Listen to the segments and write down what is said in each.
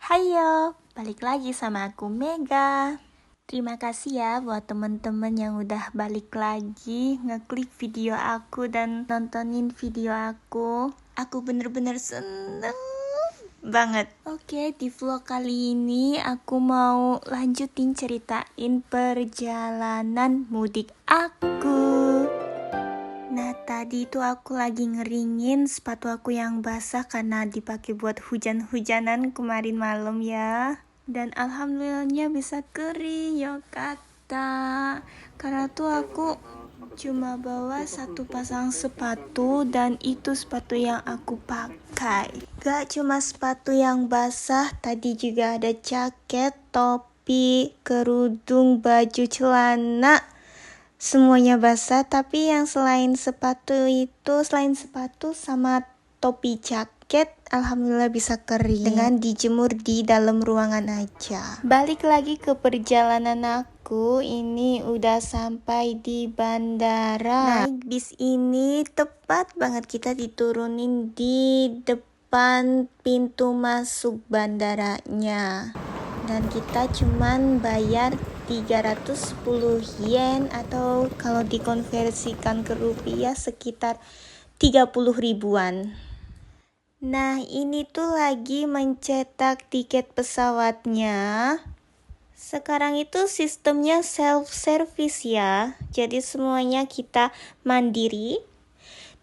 Hayo, balik lagi sama aku Mega. Terima kasih ya buat temen-temen yang udah balik lagi ngeklik video aku dan nontonin video aku. Aku bener-bener seneng banget. Oke, di vlog kali ini aku mau lanjutin ceritain perjalanan mudik aku. Nah, tadi itu aku lagi ngeringin sepatu aku yang basah karena dipakai buat hujan-hujanan kemarin malam ya. Dan alhamdulillahnya bisa kering, yo kata. Karena tuh aku cuma bawa satu pasang sepatu dan itu sepatu yang aku pakai. Gak cuma sepatu yang basah, tadi juga ada jaket, topi, kerudung, baju, celana. Semuanya basah, tapi yang selain sepatu sama topi jaket, alhamdulillah bisa kering dengan dijemur di dalam ruangan aja. Balik lagi ke perjalanan aku, ini udah sampai di bandara. Naik bis ini tepat banget kita diturunin di depan pintu masuk bandaranya. Dan kita cuman bayar 310 yen atau kalau dikonversikan ke rupiah sekitar 30 ribuan. Nah, ini tuh lagi mencetak tiket pesawatnya. Sekarang itu sistemnya self-service ya. Jadi semuanya kita mandiri.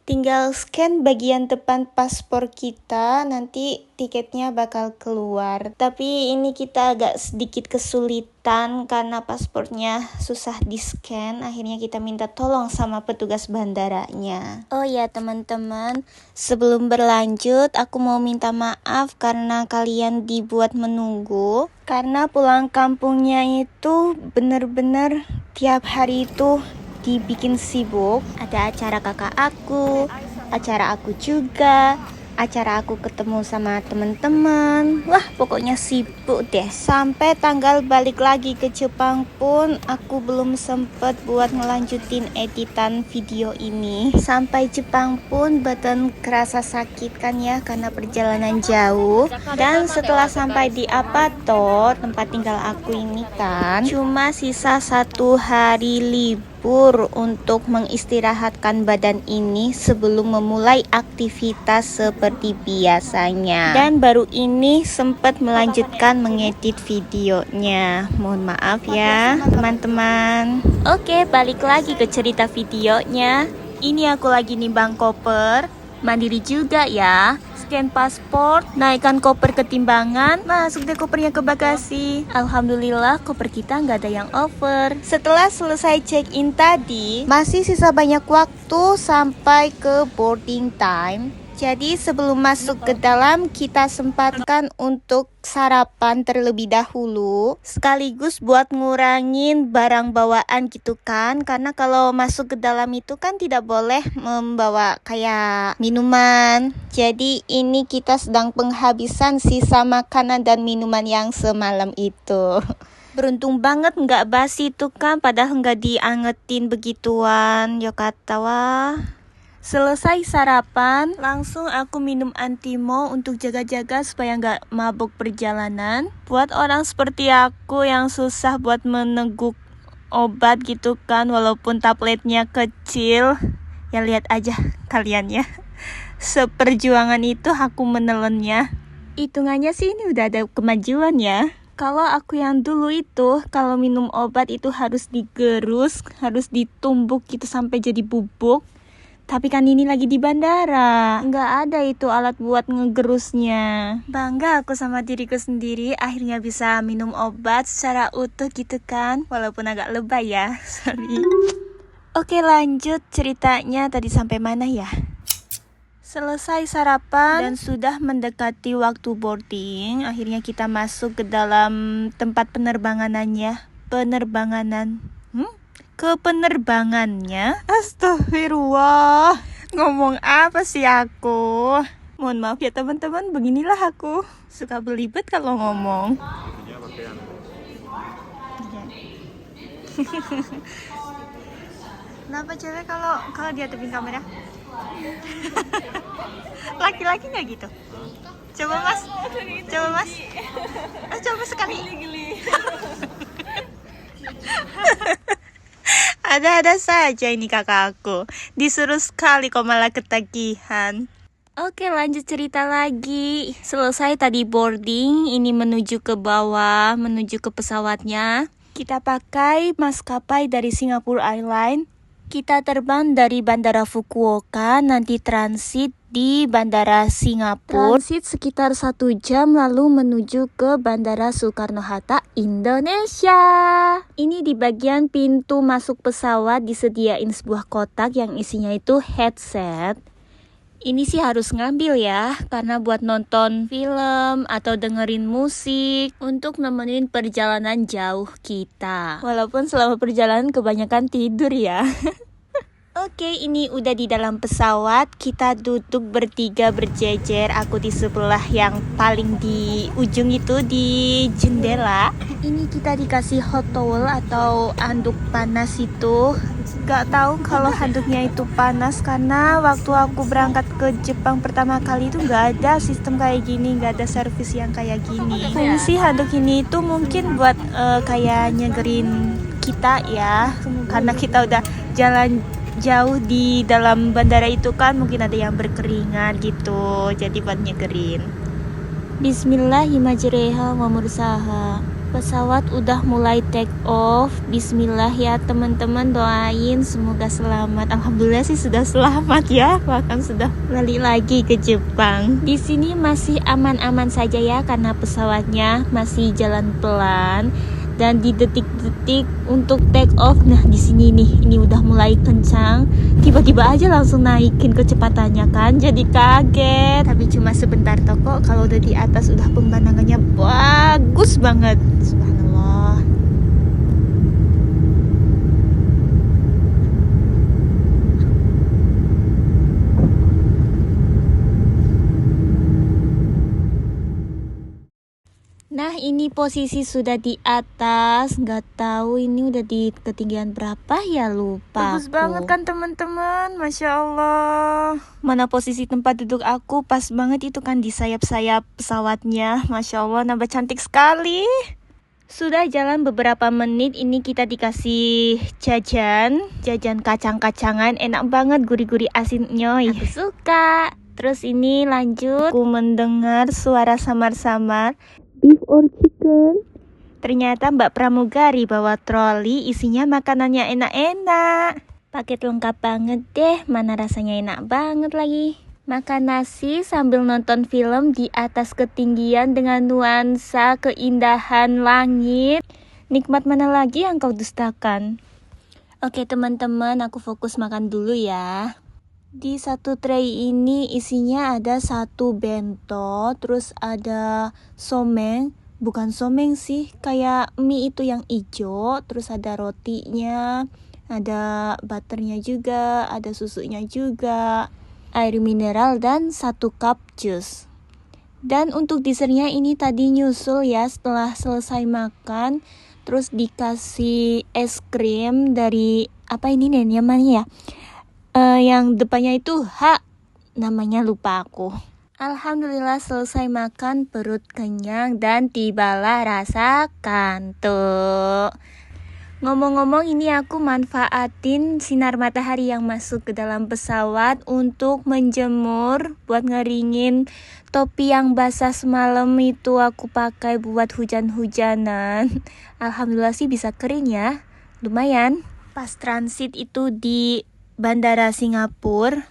Tinggal scan bagian depan paspor kita, nanti tiketnya bakal keluar. Tapi ini kita agak sedikit kesulitan karena paspornya susah di-scan. Akhirnya kita minta tolong sama petugas bandaranya. Oh ya teman-teman, sebelum berlanjut aku mau minta maaf karena kalian dibuat menunggu. Karena pulang kampungnya itu bener-bener tiap hari itu dibikin sibuk. Ada acara kakak aku, acara aku juga, acara aku ketemu sama teman-teman. Wah, pokoknya sibuk deh. Sampai tanggal balik lagi ke Jepang pun aku belum sempet buat ngelanjutin editan video ini. Sampai Jepang pun badan kerasa sakit kan ya karena perjalanan jauh. Dan setelah sampai di Apato, tempat tinggal aku ini kan, cuma sisa 1 hari libur untuk mengistirahatkan badan ini sebelum memulai aktivitas seperti biasanya. Dan baru ini sempat melanjutkan mengedit videonya. Mohon maaf ya teman-teman. Oke, balik lagi ke cerita videonya. Ini aku lagi nimbang koper, mandiri juga ya. Scan paspor, naikkan koper ke timbangan, masuk deh kopernya ke bagasi. Alhamdulillah koper kita nggak ada yang over. Setelah selesai check-in tadi, masih sisa banyak waktu sampai ke boarding time. Jadi sebelum masuk ke dalam, kita sempatkan untuk sarapan terlebih dahulu, sekaligus buat ngurangin barang bawaan gitu kan. Karena kalau masuk ke dalam itu kan tidak boleh membawa kayak minuman. Jadi ini kita sedang penghabisan sisa makanan dan minuman yang semalam itu. Beruntung banget nggak basi itu kan, padahal nggak diangetin begituan. Yo kata wah. Selesai sarapan, langsung aku minum antimo untuk jaga-jaga supaya nggak mabuk perjalanan. Buat orang seperti aku yang susah buat meneguk obat gitu kan, walaupun tabletnya kecil, ya lihat aja kalian ya. Seperjuangan itu aku menelennya. Hitungannya sih ini udah ada kemajuan ya. Kalau aku yang dulu itu, kalau minum obat itu harus digerus, harus ditumbuk gitu sampai jadi bubuk. Tapi kan ini lagi di bandara, nggak ada itu alat buat ngegerusnya. Bangga aku sama diriku sendiri, akhirnya bisa minum obat secara utuh gitu kan. Walaupun agak lebay ya, sorry. Oke lanjut ceritanya, tadi sampai mana ya? Selesai sarapan dan sudah mendekati waktu boarding. Akhirnya kita masuk ke dalam tempat penerbanganannya. Ke penerbangannya. Astagfirullah, ngomong apa sih aku? Mohon maaf ya teman-teman, beginilah aku, suka belibet kalau ngomong. Kenapa cewek kalau dia tepin kamera? Laki-laki nggak gitu? Coba mas, coba mas, coba sekali. Ada-ada saja ini kakak aku. Disuruh sekali kok malah ketagihan. Oke, lanjut cerita lagi. Selesai tadi boarding, ini menuju ke bawah, menuju ke pesawatnya. Kita pakai maskapai dari Singapore Airlines. Kita terbang dari Bandara Fukuoka, nanti transit di Bandara Singapura. Transit sekitar 1 jam lalu menuju ke Bandara Soekarno-Hatta, Indonesia. Ini di bagian pintu masuk pesawat disediain sebuah kotak yang isinya itu headset. Ini sih harus ngambil ya, karena buat nonton film atau dengerin musik untuk nemenin perjalanan jauh kita. Walaupun selama perjalanan kebanyakan tidur ya. Oke, ini udah di dalam pesawat. Kita duduk bertiga berjejer. Aku di sebelah yang paling di ujung itu di jendela. Ini kita dikasih hot towel atau handuk panas itu. Gak tahu kalau handuknya itu panas karena waktu aku berangkat ke Jepang pertama kali itu gak ada sistem kayak gini, gak ada servis yang kayak gini. Fungsi handuk ini itu mungkin buat kayak nyegerin kita ya, karena kita udah jalan jauh di dalam bandara itu kan, mungkin ada yang berkeringat gitu, jadi buat nyegerin. Bismillahirrahmanirrahim wa mursaha. Pesawat udah mulai take off. Bismillah ya teman-teman, doain semoga selamat. Alhamdulillah sih sudah selamat ya, bahkan sudah balik lagi ke Jepang. Di sini masih aman-aman saja ya karena pesawatnya masih jalan pelan. Dan di detik-detik untuk take off, nah di sini nih, ini udah mulai kencang. Tiba-tiba aja langsung naikin kecepatannya kan, jadi kaget. Tapi cuma sebentar kok, kalau udah di atas udah pemandangannya bagus banget. Subhanallah. Nah ini posisi sudah di atas, nggak tahu ini udah di ketinggian berapa ya, lupa. Bagus banget kan teman-teman, Masya Allah. Mana posisi tempat duduk aku pas banget itu kan di sayap-sayap pesawatnya, Masya Allah, nambah cantik sekali. Sudah jalan beberapa menit, ini kita dikasih jajan kacang-kacangan, enak banget, gurih-gurih asin nyoy. Aku suka. Terus ini lanjut, aku mendengar suara samar-samar. Beef or chicken? Ternyata Mbak Pramugari bawa troli isinya makanannya enak-enak. Paket lengkap banget deh, mana rasanya enak banget lagi. Makan nasi sambil nonton film di atas ketinggian dengan nuansa keindahan langit. Nikmat mana lagi yang kau dustakan? Oke teman-teman, aku fokus makan dulu ya. Di satu tray ini isinya ada satu bento, terus ada someng, bukan someng sih, kayak mie itu yang hijau, terus ada rotinya, ada butternya juga, ada susunya juga, air mineral dan 1 cup jus. Dan untuk dessertnya ini tadi nyusul ya, setelah selesai makan, terus dikasih es krim dari apa ini nih namanya ya? Yang depannya itu H, namanya lupa aku. Alhamdulillah selesai makan, perut kenyang dan tibalah rasa kantuk. Ngomong-ngomong, ini aku manfaatin sinar matahari yang masuk ke dalam pesawat untuk menjemur, buat ngeringin topi yang basah semalam itu aku pakai buat hujan-hujanan. Alhamdulillah sih bisa kering ya, lumayan. Pas transit itu di Bandara Singapura,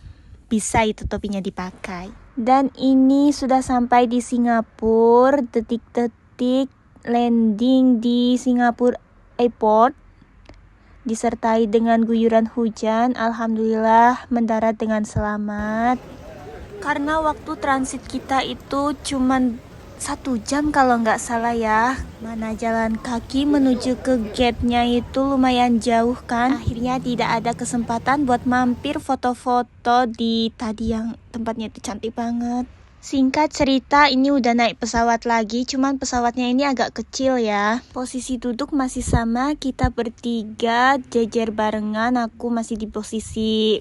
bisa itu topinya dipakai. Dan ini sudah sampai di Singapura, detik-detik landing di Singapura Airport, disertai dengan guyuran hujan. Alhamdulillah mendarat dengan selamat. Karena waktu transit kita itu cuman 1 jam kalau nggak salah ya. Mana jalan kaki menuju ke gate-nya itu lumayan jauh kan. Akhirnya tidak ada kesempatan buat mampir foto-foto di tadi yang tempatnya itu cantik banget. Singkat cerita, ini udah naik pesawat lagi, cuman pesawatnya ini agak kecil ya. Posisi duduk masih sama, kita bertiga jejer barengan. Aku masih di posisi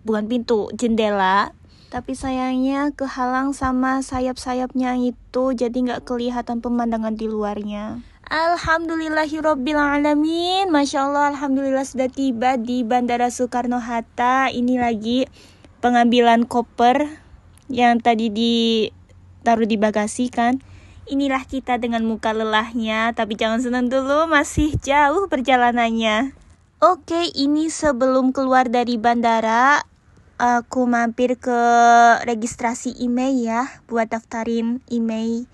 bukan pintu, jendela. Tapi sayangnya kehalang sama sayap-sayapnya itu, jadi nggak kelihatan pemandangan di luarnya. Alhamdulillahirobbilalamin, Masya Allah, alhamdulillah sudah tiba di Bandara Soekarno-Hatta. Ini lagi pengambilan koper yang tadi ditaruh di bagasi kan. Inilah kita dengan muka lelahnya, tapi jangan senang dulu, masih jauh perjalanannya. Oke, ini sebelum keluar dari bandara, aku mampir ke registrasi email ya, buat daftarin email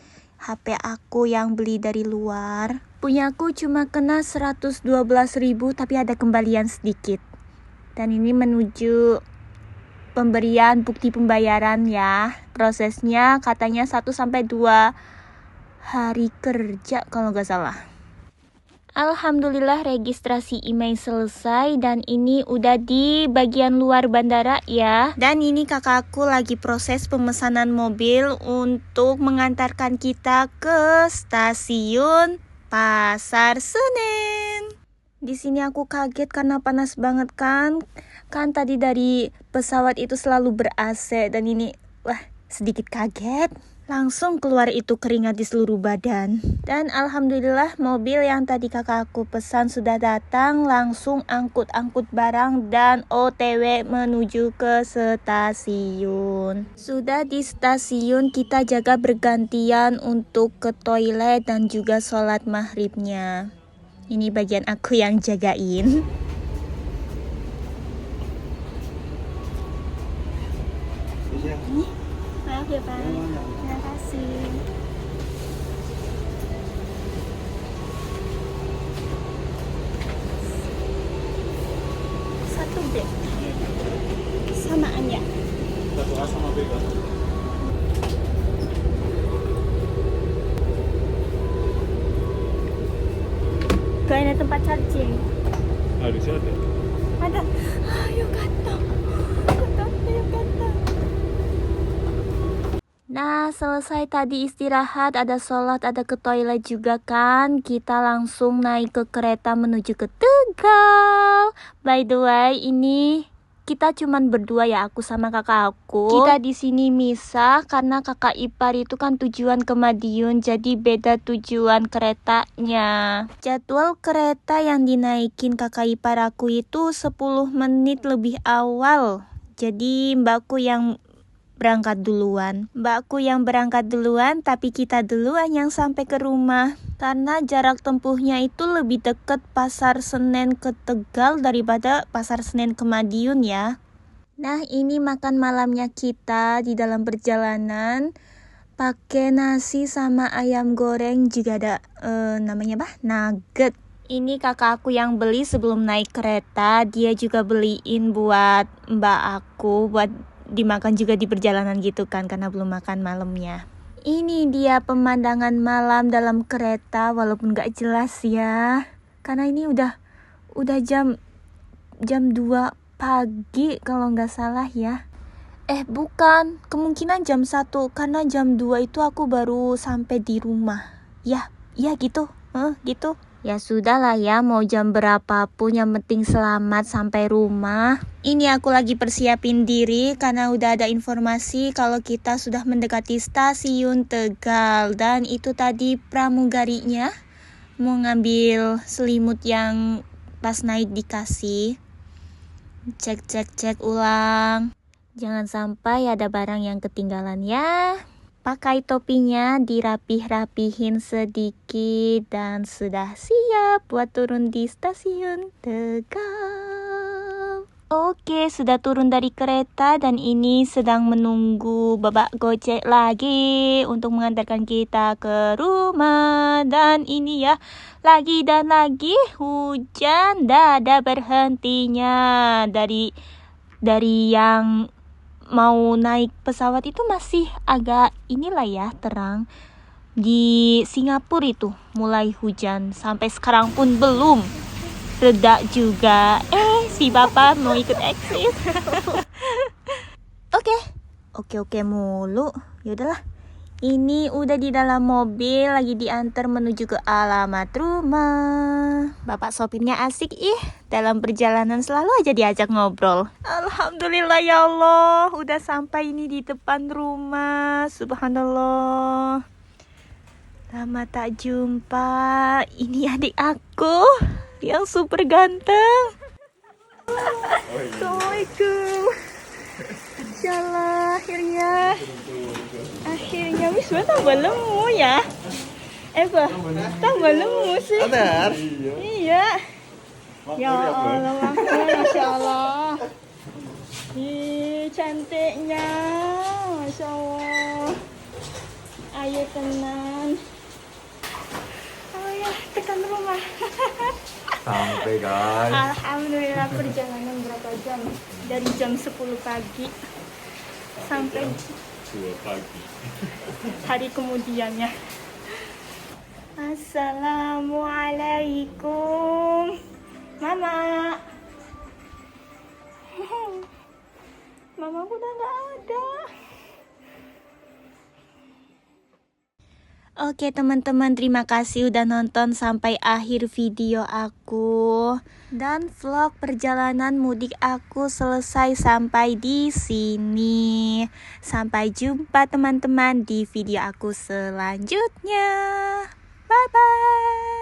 HP aku yang beli dari luar. Punyaku cuma kena 112.000, tapi ada kembalian sedikit. Dan ini menuju pemberian bukti pembayaran ya. Prosesnya katanya 1-2 hari kerja kalau nggak salah. Alhamdulillah registrasi email selesai dan ini udah di bagian luar bandara ya. Dan ini kakakku lagi proses pemesanan mobil untuk mengantarkan kita ke stasiun Pasar Senen. Di sini aku kaget karena panas banget kan. Kan tadi dari pesawat itu selalu ber-AC dan ini sedikit kaget. Langsung keluar itu keringat di seluruh badan. Dan alhamdulillah mobil yang tadi kakak aku pesan sudah datang. Langsung angkut-angkut barang dan OTW menuju ke stasiun. Sudah di stasiun kita jaga bergantian untuk ke toilet dan juga sholat maghribnya. Ini bagian aku yang jagain. Ini maaf ya Pak. Terima kasih. Satu B. Samaan ya? Satu A sama B kan? Gak ada tempat charging. Harusnya ada. Ada. Ayo kata. Nah, selesai tadi istirahat, ada sholat, ada ke toilet juga kan. Kita langsung naik ke kereta menuju ke Tegal. By the way, ini kita cuman berdua ya, aku sama kakak aku. Kita di sini misah karena kakak ipar itu kan tujuan ke Madiun, jadi beda tujuan keretanya. Jadwal kereta yang dinaikin kakak ipar aku itu 10 menit lebih awal. Jadi mbakku yang berangkat duluan, tapi kita duluan yang sampai ke rumah. Karena jarak tempuhnya itu lebih dekat Pasar Senen ke Tegal daripada Pasar Senen ke Madiun ya. Nah, ini makan malamnya kita di dalam perjalanan. Pakai nasi sama ayam goreng, juga ada namanya nugget. Ini kakak aku yang beli sebelum naik kereta. Dia juga beliin buat mbak aku, buat dimakan juga di perjalanan gitu kan, karena belum makan malamnya. Ini dia pemandangan malam dalam kereta, walaupun gak jelas ya, karena ini udah jam 2 pagi kalau nggak salah ya. Bukan, kemungkinan jam 1, karena jam 2 itu aku baru sampai di rumah. Ya gitu. Gitu. Ya sudahlah ya, mau jam berapapun yang penting selamat sampai rumah. Ini aku lagi persiapin diri karena udah ada informasi kalau kita sudah mendekati stasiun Tegal. Dan itu tadi pramugarinya mau ngambil selimut yang pas naik dikasih. Cek ulang. Jangan sampai ada barang yang ketinggalan ya. Pakai topinya, dirapih-rapihin sedikit dan sudah siap buat turun di stasiun Tegal. Oke, sudah turun dari kereta dan ini sedang menunggu babak gojek lagi untuk mengantarkan kita ke rumah. Dan ini ya, lagi dan lagi hujan dada berhentinya. Dari yang mau naik pesawat itu masih agak terang. Di Singapura itu mulai hujan, sampai sekarang pun belum reda juga. Si bapak mau ikut eksis. Oke mulu. Yaudahlah, Ini udah di dalam mobil, lagi diantar menuju ke alamat rumah. Bapak sopirnya asik dalam perjalanan selalu aja diajak ngobrol. Alhamdulillah ya Allah, udah sampai ini di depan rumah. Subhanallah. Lama tak jumpa. Ini adik aku yang super ganteng. Assalamualaikum. Insyaallah akhirnya wis tambah lemu ya. Tambah lemu sih. Iya. Ya Allah, Masya Allah. Ih, cantiknya. Masya Allah. Ayo tenan. Oh ya, tekan rumah. Sampai guys. Alhamdulillah, perjalanan berapa jam? Dari jam 10 pagi sampai 2 pagi. hari kemudiannya. Assalamualaikum, Mama. Mama udah nggak ada. Oke teman-teman, terima kasih udah nonton sampai akhir video aku. Dan vlog perjalanan mudik aku selesai sampai di sini. Sampai jumpa teman-teman di video aku selanjutnya. Bye bye.